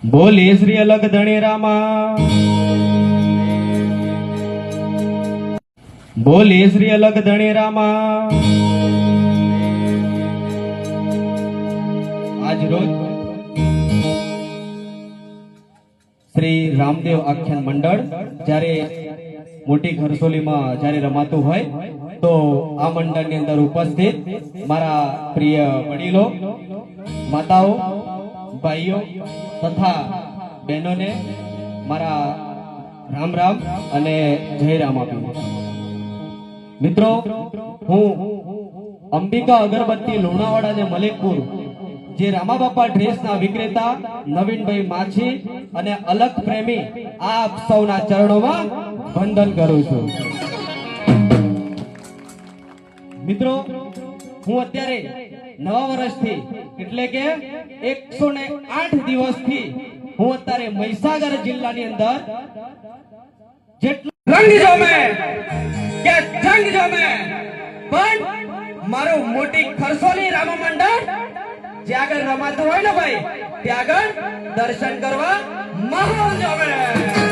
બોલે શ્રી અલગ ધણી રામા, બોલે શ્રી અલગ ધણી રામા। આજ રોજ શ્રી રામદેવ આખ્યાન મંડળ જ્યારે મોટી ખરસોલીમાં જ્યારે રમાતું હોય તો આ મંડળની અંદર ઉપસ્થિત મારા પ્રિય વડીલો, માતાઓ, ભાઈઓ તથા બહેનોને મારા રામ રામ અને જય રામ આપીને મિત્રો, હું અંબિકા અગરબત્તી લુણાવાડા અને મલેકપુર જે રામા બાપા ડ્રેસના વિક્રેતા નવીનભાઈ માછી અને અલગ પ્રેમી આપ સૌના ચરણોમાં વંદન કરું છું। મિત્રો, હું અત્યારે નવા વર્ષથી એટલે કે 108 દિવસથી હું અત્યારે મહીસાગર જિલ્લાની અંદર જેટલો રંગ જમે કે જંગ જમે પણ મારું મોટી ખરસોલી રામા મંડળ જે આગળ રમાતું હોય ને ભાઈ, ત્યાં આગળ દર્શન કરવા માહોલ જમે।